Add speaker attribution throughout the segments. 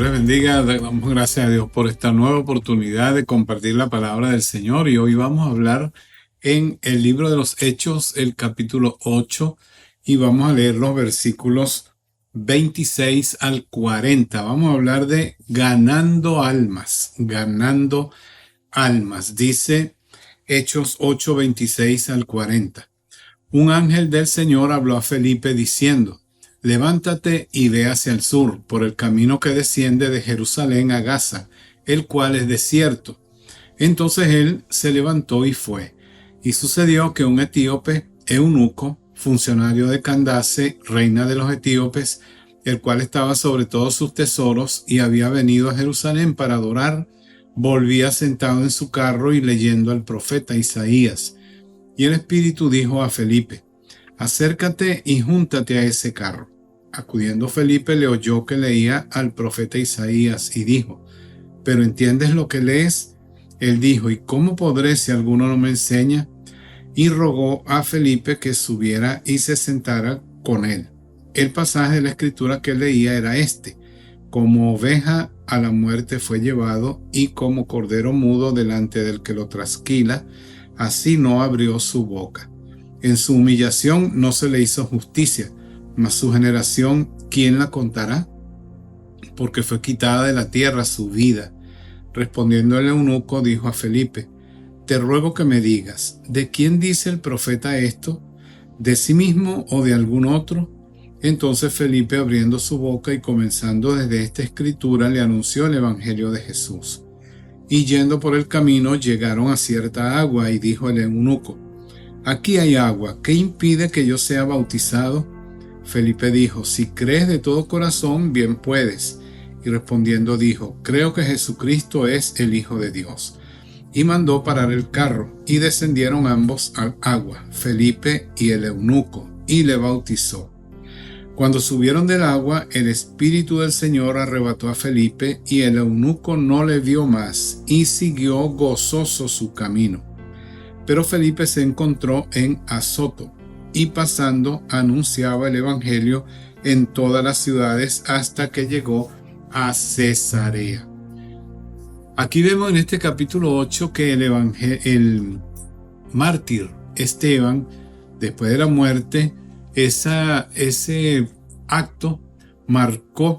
Speaker 1: les bendiga. Damos gracias a Dios por esta nueva oportunidad de compartir la palabra del Señor. Y hoy vamos a hablar en el libro de los Hechos, el capítulo 8, y vamos a leer los versículos 26 al 40. Vamos a hablar de ganando almas. Ganando almas. Dice Hechos 8, 26 al 40. Un ángel del Señor habló a Felipe diciendo: levántate y ve hacia el sur, por el camino que desciende de Jerusalén a Gaza, el cual es desierto. Entonces él se levantó y fue. Y sucedió que un etíope, eunuco, funcionario de Candace, reina de los etíopes, el cual estaba sobre todos sus tesoros y había venido a Jerusalén para adorar, volvía sentado en su carro y leyendo al profeta Isaías. Y el Espíritu dijo a Felipe: acércate y júntate a ese carro. Acudiendo Felipe le oyó que leía al profeta Isaías y dijo: ¿pero entiendes lo que lees? Él dijo: ¿y cómo podré si alguno no me enseña? Y rogó a Felipe que subiera y se sentara con él. El pasaje de la escritura que leía era este: como oveja a la muerte fue llevado, y como cordero mudo delante del que lo trasquila, así no abrió su boca. En su humillación no se le hizo justicia, mas su generación, ¿quién la contará? Porque fue quitada de la tierra su vida. Respondiendo el eunuco, dijo a Felipe: te ruego que me digas, ¿de quién dice el profeta esto? ¿De sí mismo o de algún otro? Entonces Felipe, abriendo su boca y comenzando desde esta escritura, le anunció el evangelio de Jesús. Y yendo por el camino, llegaron a cierta agua, y dijo el eunuco: aquí hay agua, ¿qué impide que yo sea bautizado? Felipe dijo: si crees de todo corazón, bien puedes. Y respondiendo dijo: creo que Jesucristo es el Hijo de Dios. Y mandó parar el carro, y descendieron ambos al agua, Felipe y el eunuco, y le bautizó. Cuando subieron del agua, el Espíritu del Señor arrebató a Felipe, y el eunuco no le vio más, y siguió gozoso su camino. Pero Felipe se encontró en Azoto, y pasando anunciaba el evangelio en todas las ciudades hasta que llegó a Cesarea. Aquí vemos en este capítulo 8 que el mártir Esteban, después de la muerte, ese acto marcó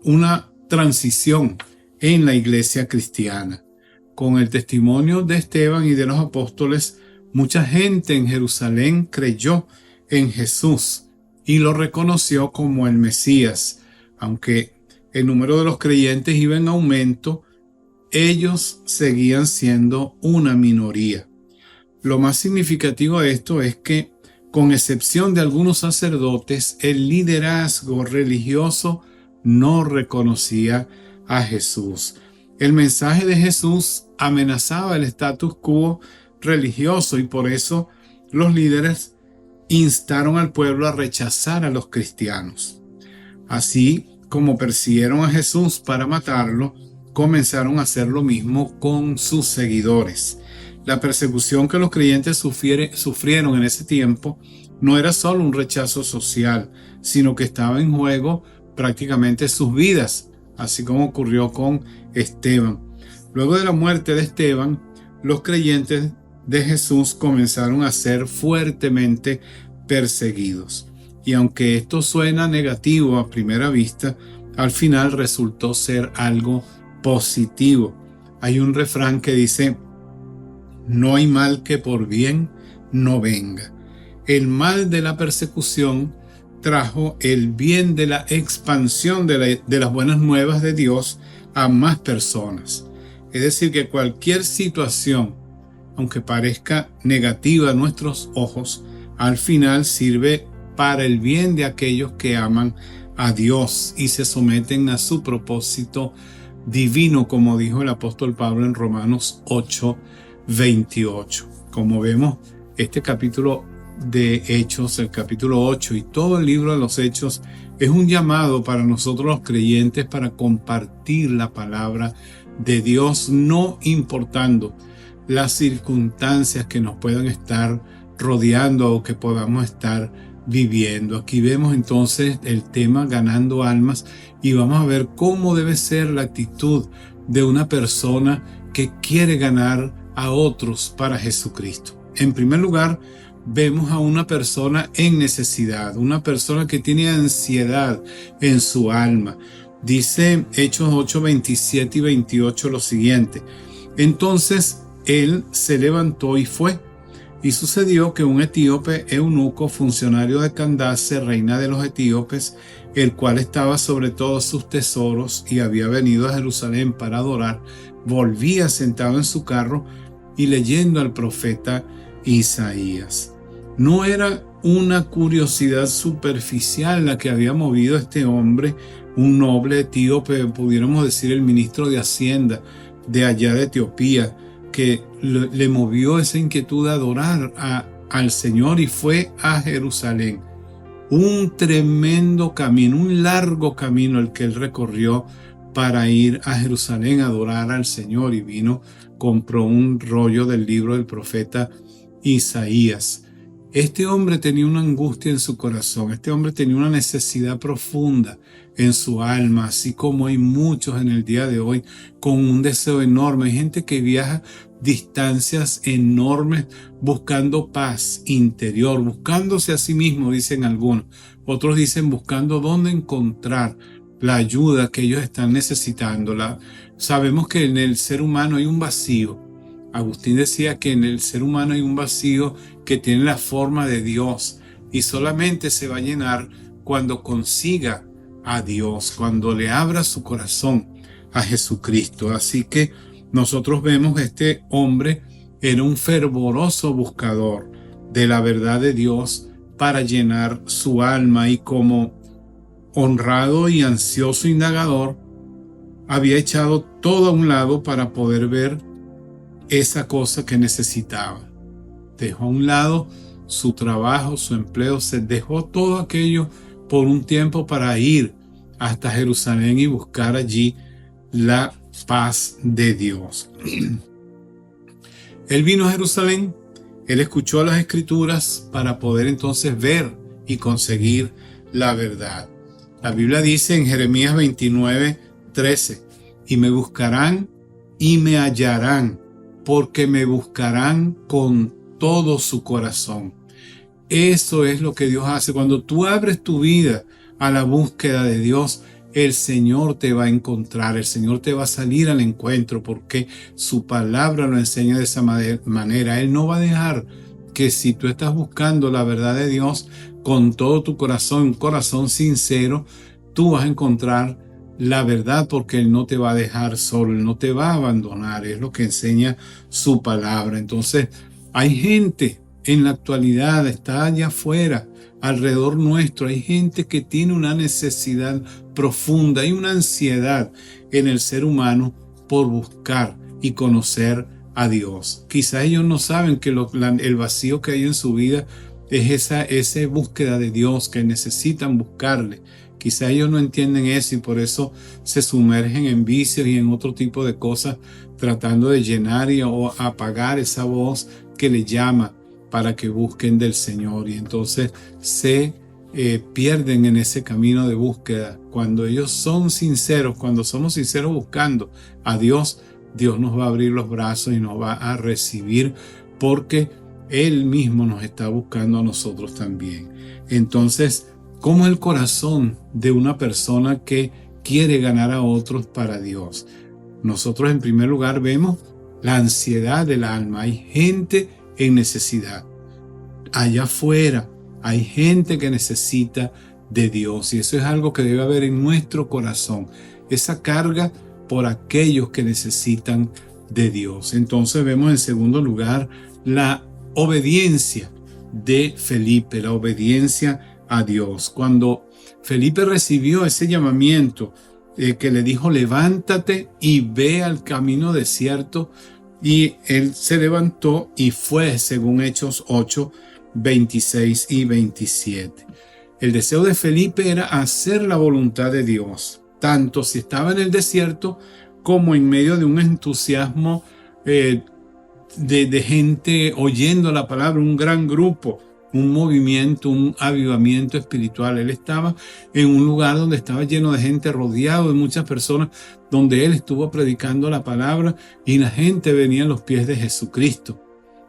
Speaker 1: una transición en la iglesia cristiana. Con el testimonio de Esteban y de los apóstoles, mucha gente en Jerusalén creyó en Jesús y lo reconoció como el Mesías. Aunque el número de los creyentes iba en aumento, ellos seguían siendo una minoría. Lo más significativo de esto es que, con excepción de algunos sacerdotes, el liderazgo religioso no reconocía a Jesús. El mensaje de Jesús amenazaba el status quo religioso, y por eso los líderes instaron al pueblo a rechazar a los cristianos. Así como persiguieron a Jesús para matarlo, comenzaron a hacer lo mismo con sus seguidores. La persecución que los creyentes sufrieron en ese tiempo no era solo un rechazo social, sino que estaba en juego prácticamente sus vidas, así como ocurrió con Esteban. Luego de la muerte de Esteban, los creyentes de Jesús comenzaron a ser fuertemente perseguidos. Y aunque esto suena negativo a primera vista, al final resultó ser algo positivo. Hay un refrán que dice: no hay mal que por bien no venga. El mal de la persecución trajo el bien de la expansión de las buenas nuevas de Dios a más personas. Es decir, que cualquier situación, aunque parezca negativa a nuestros ojos, al final sirve para el bien de aquellos que aman a Dios y se someten a su propósito divino, como dijo el apóstol Pablo en Romanos 8:28. Como vemos, este capítulo de Hechos, el capítulo 8 y todo el libro de los Hechos, es un llamado para nosotros los creyentes para compartir la palabra de Dios, no importando las circunstancias que nos puedan estar rodeando o que podamos estar viviendo. Aquí vemos entonces el tema ganando almas y vamos a ver cómo debe ser la actitud de una persona que quiere ganar a otros para Jesucristo. En primer lugar, vemos a una persona en necesidad, una persona que tiene ansiedad en su alma. Dice Hechos 8, 27 y 28 lo siguiente: entonces él se levantó y fue. Y sucedió que un etíope eunuco, funcionario de Candace, reina de los etíopes, el cual estaba sobre todos sus tesoros y había venido a Jerusalén para adorar, volvía sentado en su carro y leyendo al profeta Isaías. No era una curiosidad superficial la que había movido a este hombre, un noble etíope, pudiéramos decir el ministro de Hacienda de allá de Etiopía, que le movió esa inquietud de adorar al Señor y fue a Jerusalén. Un tremendo camino, un largo camino el que él recorrió para ir a Jerusalén a adorar al Señor, y vino, compró un rollo del libro del profeta Isaías. Este hombre tenía una angustia en su corazón, este hombre tenía una necesidad profunda en su alma, así como hay muchos en el día de hoy con un deseo enorme. Hay gente que viaja distancias enormes buscando paz interior, buscándose a sí mismo, dicen algunos. Otros dicen buscando dónde encontrar la ayuda que ellos están necesitando. Sabemos que en el ser humano hay un vacío. Agustín decía que en el ser humano hay un vacío que tiene la forma de Dios y solamente se va a llenar cuando consiga a Dios, cuando le abra su corazón a Jesucristo. Así que nosotros vemos que este hombre era un fervoroso buscador de la verdad de Dios para llenar su alma, y como honrado y ansioso indagador había echado todo a un lado para poder ver esa cosa que necesitaba. Dejó a un lado su trabajo, su empleo, se dejó todo aquello por un tiempo para ir hasta Jerusalén y buscar allí la paz de Dios. Él vino a Jerusalén, él escuchó las escrituras para poder entonces ver y conseguir la verdad. La Biblia dice en Jeremías 29, 13: y me buscarán y me hallarán, porque me buscarán con todo su corazón. Eso es lo que Dios hace. Cuando tú abres tu vida a la búsqueda de Dios, el Señor te va a encontrar, el Señor te va a salir al encuentro, porque su palabra lo enseña de esa manera. Él no va a dejar que, si tú estás buscando la verdad de Dios con todo tu corazón, un corazón sincero, tú vas a encontrar la verdad, porque Él no te va a dejar solo, Él no te va a abandonar. Es lo que enseña su palabra. Entonces, hay gente en la actualidad, está allá afuera, alrededor nuestro, hay gente que tiene una necesidad profunda, hay una ansiedad en el ser humano por buscar y conocer a Dios. Quizá ellos no saben que el vacío que hay en su vida es esa búsqueda de Dios, que necesitan buscarle. Quizá ellos no entienden eso y por eso se sumergen en vicios y en otro tipo de cosas, tratando de llenar o apagar esa voz que le llama para que busquen del Señor, y entonces se pierden en ese camino de búsqueda. Cuando ellos son sinceros, cuando somos sinceros buscando a Dios, Dios nos va a abrir los brazos y nos va a recibir, porque Él mismo nos está buscando a nosotros también. Entonces, ¿cómo es el corazón de una persona que quiere ganar a otros para Dios? Nosotros en primer lugar vemos la ansiedad del alma. Hay gente en necesidad. Allá afuera hay gente que necesita de Dios, y eso es algo que debe haber en nuestro corazón, esa carga por aquellos que necesitan de Dios. Entonces vemos en segundo lugar la obediencia de Felipe, la obediencia a Dios. Cuando Felipe recibió ese llamamiento que le dijo: levántate y ve al camino desierto, y él se levantó y fue, según Hechos 8, 26 y 27. El deseo de Felipe era hacer la voluntad de Dios, tanto si estaba en el desierto como en medio de un entusiasmo de gente oyendo la palabra, un gran grupo un movimiento, un avivamiento espiritual. Él estaba en un lugar donde estaba lleno de gente, rodeado de muchas personas, donde él estuvo predicando la palabra y la gente venía a los pies de Jesucristo.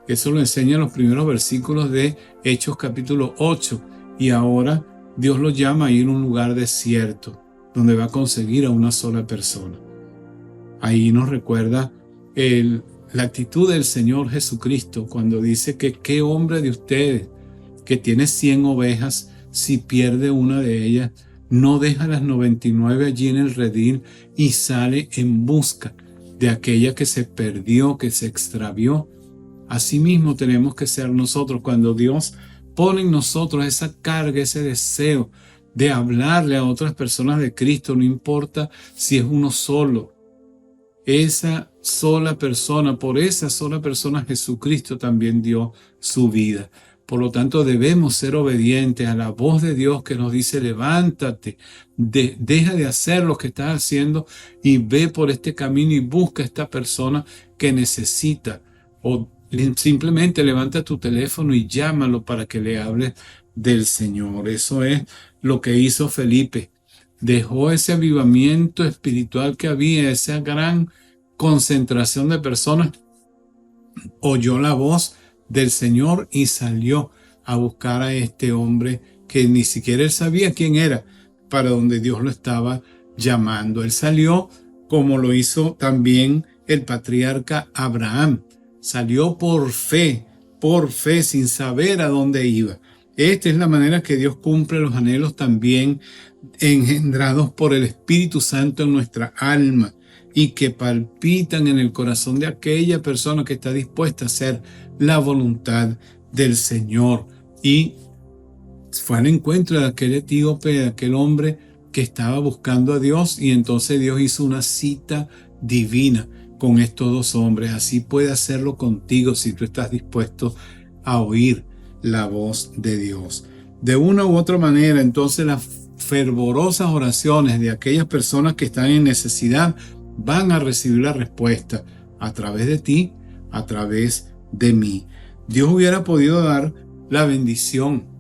Speaker 1: Eso lo enseñan los primeros versículos de Hechos capítulo 8. Y ahora Dios lo llama a ir a un lugar desierto, donde va a conseguir a una sola persona. Ahí nos recuerda la actitud del Señor Jesucristo cuando dice que qué hombre de ustedes que tiene 100 ovejas, si pierde una de ellas, no deja las 99 allí en el redil y sale en busca de aquella que se perdió, que se extravió. Asimismo tenemos que ser nosotros cuando Dios pone en nosotros esa carga, ese deseo de hablarle a otras personas de Cristo, no importa si es uno solo. Esa sola persona, por esa sola persona Jesucristo también dio su vida. Por lo tanto, debemos ser obedientes a la voz de Dios que nos dice, levántate, deja de hacer lo que estás haciendo y ve por este camino y busca a esta persona que necesita. O simplemente levanta tu teléfono y llámalo para que le hables del Señor. Eso es lo que hizo Felipe. Dejó ese avivamiento espiritual que había, esa gran concentración de personas, oyó la voz del Señor y salió a buscar a este hombre que ni siquiera él sabía quién era, para donde Dios lo estaba llamando. Él salió como lo hizo también el patriarca Abraham. Salió por fe, sin saber a dónde iba. Esta es la manera que Dios cumple los anhelos también engendrados por el Espíritu Santo en nuestra alma y que palpitan en el corazón de aquella persona que está dispuesta a hacer la voluntad del Señor. Y fue al encuentro de aquel etíope, de aquel hombre que estaba buscando a Dios, y entonces Dios hizo una cita divina con estos dos hombres. Así puede hacerlo contigo si tú estás dispuesto a oír la voz de Dios. De una u otra manera, entonces las fervorosas oraciones de aquellas personas que están en necesidad van a recibir la respuesta a través de ti, a través de mí. Dios hubiera podido dar la bendición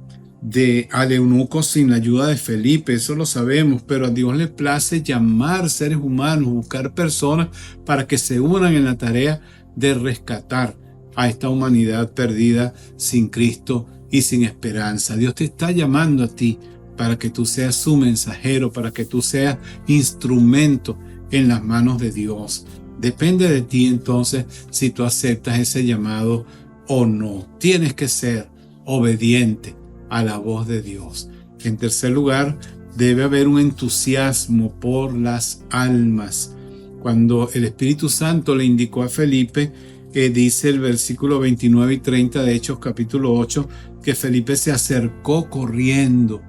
Speaker 1: al eunuco sin la ayuda de Felipe, eso lo sabemos, pero a Dios le place llamar seres humanos, buscar personas para que se unan en la tarea de rescatar a esta humanidad perdida sin Cristo y sin esperanza. Dios te está llamando a ti para que tú seas su mensajero, para que tú seas instrumento en las manos de Dios. Depende de ti entonces si tú aceptas ese llamado o no. Tienes que ser obediente a la voz de Dios. En tercer lugar, debe haber un entusiasmo por las almas. Cuando el Espíritu Santo le indicó a Felipe, dice el versículo 29 y 30 de Hechos capítulo 8, que Felipe se acercó corriendo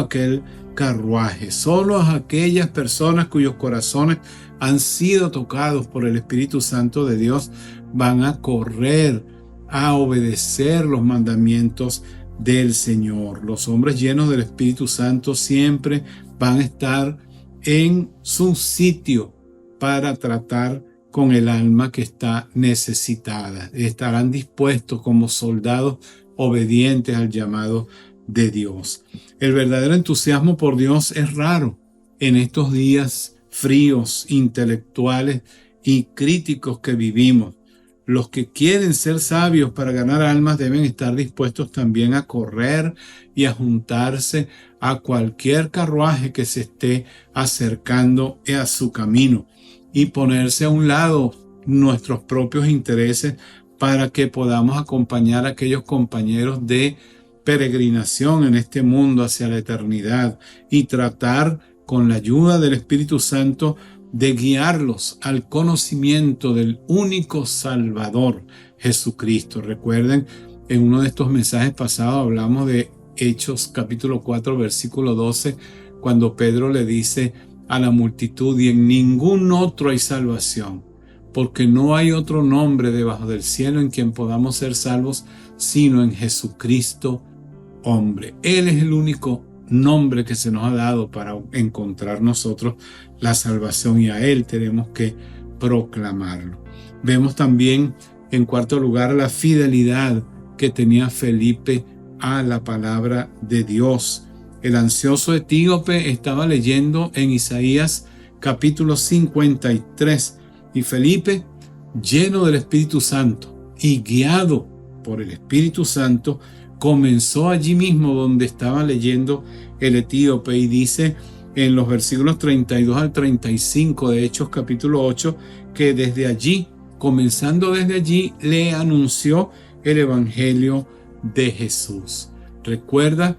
Speaker 1: a aquel carruaje. Solo a aquellas personas cuyos corazones han sido tocados por el Espíritu Santo de Dios van a correr a obedecer los mandamientos del Señor. Los hombres llenos del Espíritu Santo siempre van a estar en su sitio para tratar con el alma que está necesitada. Estarán dispuestos como soldados obedientes al llamado de Dios. El verdadero entusiasmo por Dios es raro en estos días fríos, intelectuales y críticos que vivimos. Los que quieren ser sabios para ganar almas deben estar dispuestos también a correr y a juntarse a cualquier carruaje que se esté acercando a su camino y ponerse a un lado nuestros propios intereses para que podamos acompañar a aquellos compañeros de peregrinación en este mundo hacia la eternidad y tratar con la ayuda del Espíritu Santo de guiarlos al conocimiento del único Salvador, Jesucristo. Recuerden, en uno de estos mensajes pasados hablamos de Hechos capítulo 4, versículo 12, cuando Pedro le dice a la multitud: y en ningún otro hay salvación, porque no hay otro nombre debajo del cielo en quien podamos ser salvos, sino en Jesucristo, hombre. Él es el único nombre que se nos ha dado para encontrar nosotros la salvación, y a Él tenemos que proclamarlo. Vemos también, en cuarto lugar, la fidelidad que tenía Felipe a la palabra de Dios. El ansioso etíope estaba leyendo en Isaías capítulo 53 y Felipe, lleno del Espíritu Santo y guiado por el Espíritu Santo, comenzó allí mismo donde estaba leyendo el etíope, y dice en los versículos 32 al 35 de Hechos capítulo 8 que desde allí, comenzando desde allí, le anunció el evangelio de Jesús. Recuerda,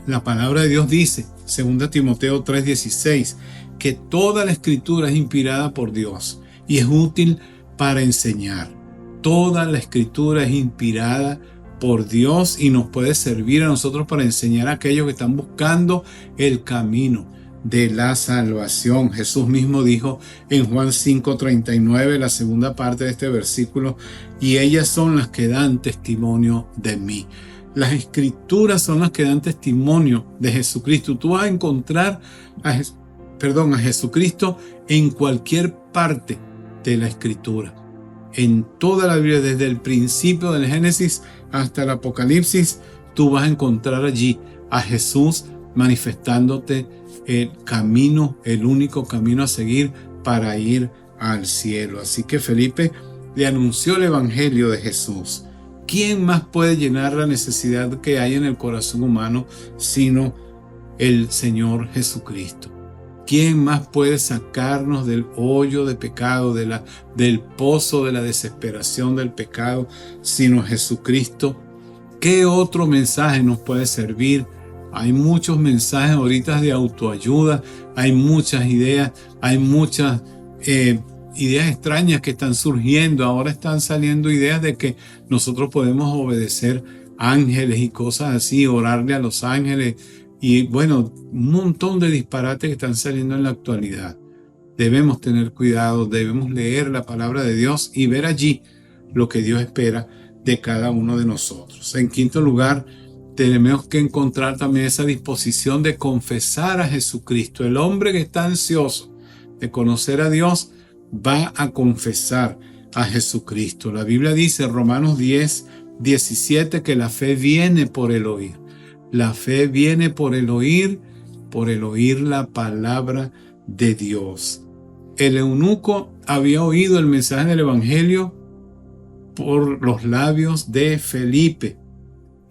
Speaker 1: la palabra de Dios dice, 2 Timoteo 3:16, que toda la escritura es inspirada por Dios y es útil para enseñar. Toda la escritura es inspirada por Dios y nos puede servir a nosotros para enseñar a aquellos que están buscando el camino de la salvación. Jesús mismo dijo en Juan 5:39, la segunda parte de este versículo, y ellas son las que dan testimonio de mí. Las escrituras son las que dan testimonio de Jesucristo. Tú vas a encontrar a Jesucristo en cualquier parte de la escritura. En toda la Biblia, desde el principio del Génesis hasta el Apocalipsis, tú vas a encontrar allí a Jesús manifestándote el camino, el único camino a seguir para ir al cielo. Así que Felipe le anunció el evangelio de Jesús. ¿Quién más puede llenar la necesidad que hay en el corazón humano sino el Señor Jesucristo? ¿Quién más puede sacarnos del hoyo de pecado, del pozo de la desesperación del pecado, sino Jesucristo? ¿Qué otro mensaje nos puede servir? Hay muchos mensajes ahorita de autoayuda, hay muchas ideas, hay muchas ideas extrañas que están surgiendo. Ahora están saliendo ideas de que nosotros podemos obedecer ángeles y cosas así, orarle a los ángeles. Y bueno, un montón de disparates que están saliendo en la actualidad. Debemos tener cuidado, debemos leer la palabra de Dios y ver allí lo que Dios espera de cada uno de nosotros. En quinto lugar, tenemos que encontrar también esa disposición de confesar a Jesucristo. El hombre que está ansioso de conocer a Dios va a confesar a Jesucristo. La Biblia dice en Romanos 10:17 que la fe viene por el oír. La fe viene por el oír la palabra de Dios. El eunuco había oído el mensaje del evangelio por los labios de Felipe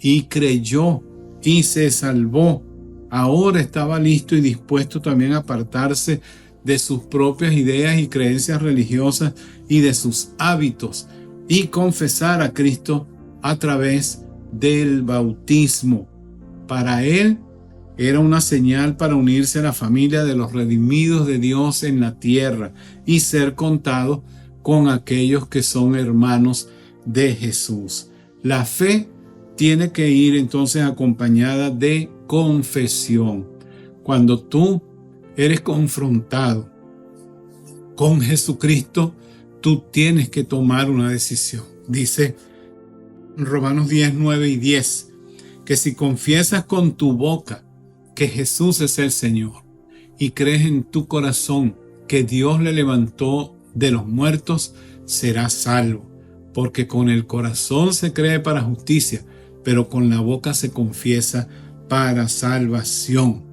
Speaker 1: y creyó y se salvó. Ahora estaba listo y dispuesto también a apartarse de sus propias ideas y creencias religiosas y de sus hábitos y confesar a Cristo a través del bautismo. Para él era una señal para unirse a la familia de los redimidos de Dios en la tierra y ser contado con aquellos que son hermanos de Jesús. La fe tiene que ir entonces acompañada de confesión. Cuando tú eres confrontado con Jesucristo, tú tienes que tomar una decisión. Dice Romanos 10:9 y 10. Que si confiesas con tu boca que Jesús es el Señor y crees en tu corazón que Dios le levantó de los muertos, serás salvo. Porque con el corazón se cree para justicia, pero con la boca se confiesa para salvación.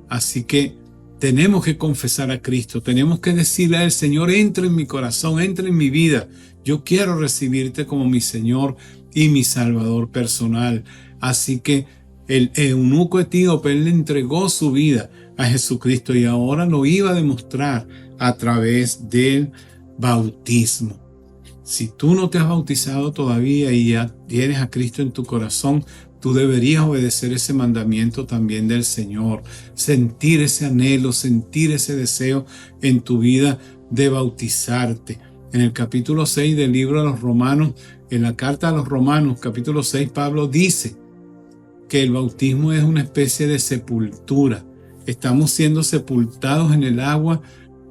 Speaker 1: Así que tenemos que confesar a Cristo, tenemos que decirle al Señor, entra en mi corazón, entra en mi vida. Yo quiero recibirte como mi Señor y mi Salvador personal. Así que el eunuco etíope, él le entregó su vida a Jesucristo y ahora lo iba a demostrar a través del bautismo. Si tú no te has bautizado todavía y ya tienes a Cristo en tu corazón, tú deberías obedecer ese mandamiento también del Señor, sentir ese anhelo, sentir ese deseo en tu vida de bautizarte. En el capítulo 6 del libro de los Romanos, en la carta a los Romanos, capítulo 6, Pablo dice que el bautismo es una especie de sepultura. Estamos siendo sepultados en el agua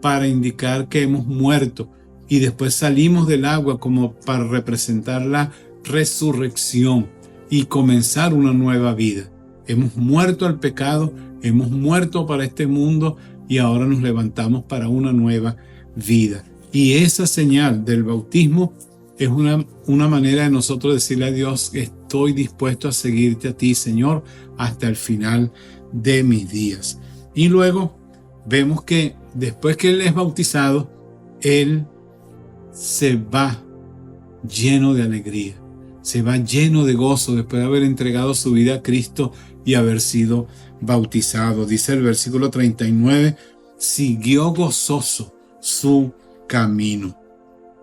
Speaker 1: para indicar que hemos muerto y después salimos del agua como para representar la resurrección y comenzar una nueva vida. Hemos muerto al pecado, hemos muerto para este mundo y ahora nos levantamos para una nueva vida. Y esa señal del bautismo es una manera de nosotros decirle a Dios: estoy dispuesto a seguirte a ti, Señor, hasta el final de mis días. Y luego vemos que después que Él es bautizado, Él se va lleno de alegría, se va lleno de gozo después de haber entregado su vida a Cristo y haber sido bautizado. Dice el versículo 39, siguió gozoso su camino.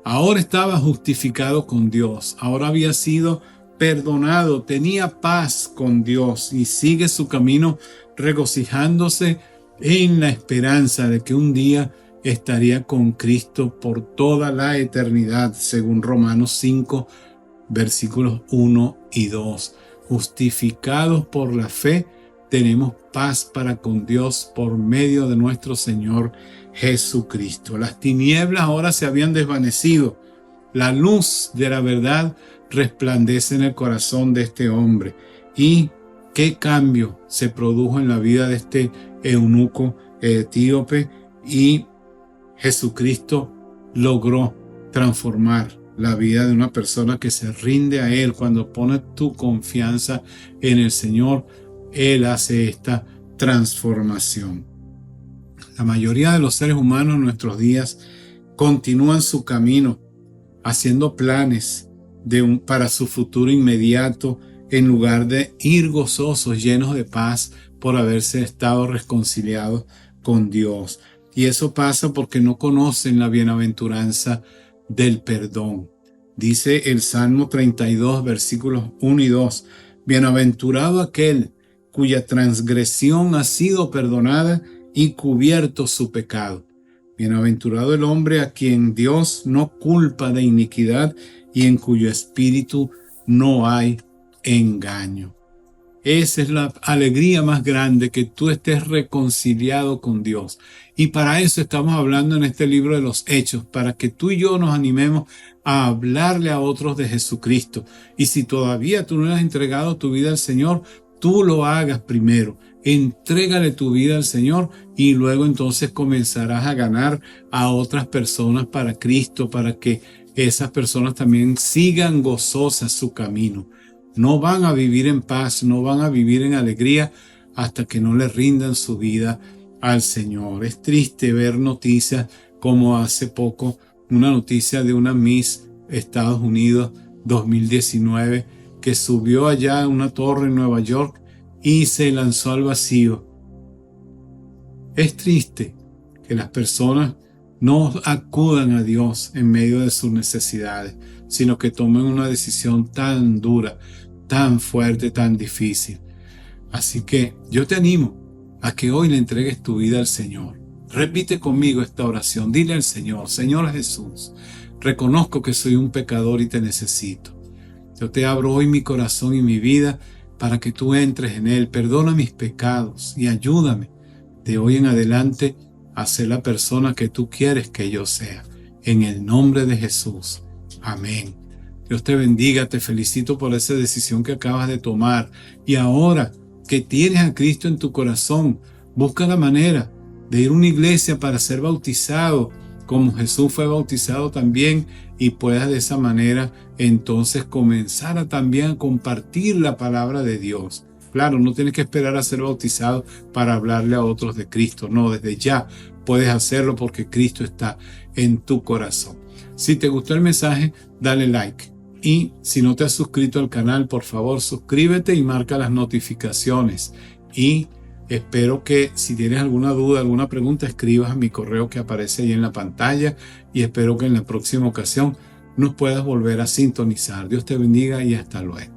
Speaker 1: Ahora estaba justificado con Dios, ahora había sido perdonado, tenía paz con Dios y sigue su camino regocijándose en la esperanza de que un día estaría con Cristo por toda la eternidad, según Romanos 5, versículos 1 y 2. Justificados por la fe, tenemos paz para con Dios por medio de nuestro Señor Jesucristo. Las tinieblas ahora se habían desvanecido. La luz de la verdad resplandece en el corazón de este hombre. Y qué cambio se produjo en la vida de este eunuco etíope, y Jesucristo logró transformar la vida de una persona que se rinde a Él. Cuando pones tu confianza en el Señor, Él hace esta transformación. La mayoría de los seres humanos en nuestros días continúan su camino haciendo planes para su futuro inmediato, en lugar de ir gozosos, llenos de paz por haberse estado reconciliados con Dios. Y eso pasa porque no conocen la bienaventuranza del perdón. Dice el Salmo 32, versículos 1 y 2. Bienaventurado aquel cuya transgresión ha sido perdonada y cubierto su pecado. Bienaventurado el hombre a quien Dios no culpa de iniquidad y en cuyo espíritu no hay engaño. Esa es la alegría más grande, que tú estés reconciliado con Dios. Y para eso estamos hablando en este libro de los Hechos, para que tú y yo nos animemos a hablarle a otros de Jesucristo. Y si todavía tú no le has entregado tu vida al Señor, tú lo hagas primero. Entrégale tu vida al Señor y luego entonces comenzarás a ganar a otras personas para Cristo, para que esas personas también sigan gozosas su camino. No van a vivir en paz, no van a vivir en alegría hasta que no le rindan su vida al Señor. Es triste ver noticias como hace poco, una noticia de una Miss Estados Unidos 2019 que subió allá a una torre en Nueva York y se lanzó al vacío. Es triste que las personas no acudan a Dios en medio de sus necesidades, sino que tomen una decisión tan dura, tan fuerte, tan difícil. Así que yo te animo a que hoy le entregues tu vida al Señor. Repite conmigo esta oración. Dile al Señor: Señor Jesús, reconozco que soy un pecador y te necesito. Yo te abro hoy mi corazón y mi vida para que tú entres en él. Perdona mis pecados y ayúdame de hoy en adelante a ser la persona que tú quieres que yo sea. En el nombre de Jesús. Amén. Dios te bendiga, te felicito por esa decisión que acabas de tomar. Y ahora que tienes a Cristo en tu corazón, busca la manera de ir a una iglesia para ser bautizado, como Jesús fue bautizado también, y puedas de esa manera entonces comenzar a también a compartir la palabra de Dios. Claro, no tienes que esperar a ser bautizado para hablarle a otros de Cristo. No, desde ya puedes hacerlo porque Cristo está en tu corazón. Si te gustó el mensaje, dale like. Y si no te has suscrito al canal, por favor, suscríbete y marca las notificaciones. Y espero que si tienes alguna duda, alguna pregunta, escribas a mi correo que aparece ahí en la pantalla. Y espero que en la próxima ocasión nos puedas volver a sintonizar. Dios te bendiga y hasta luego.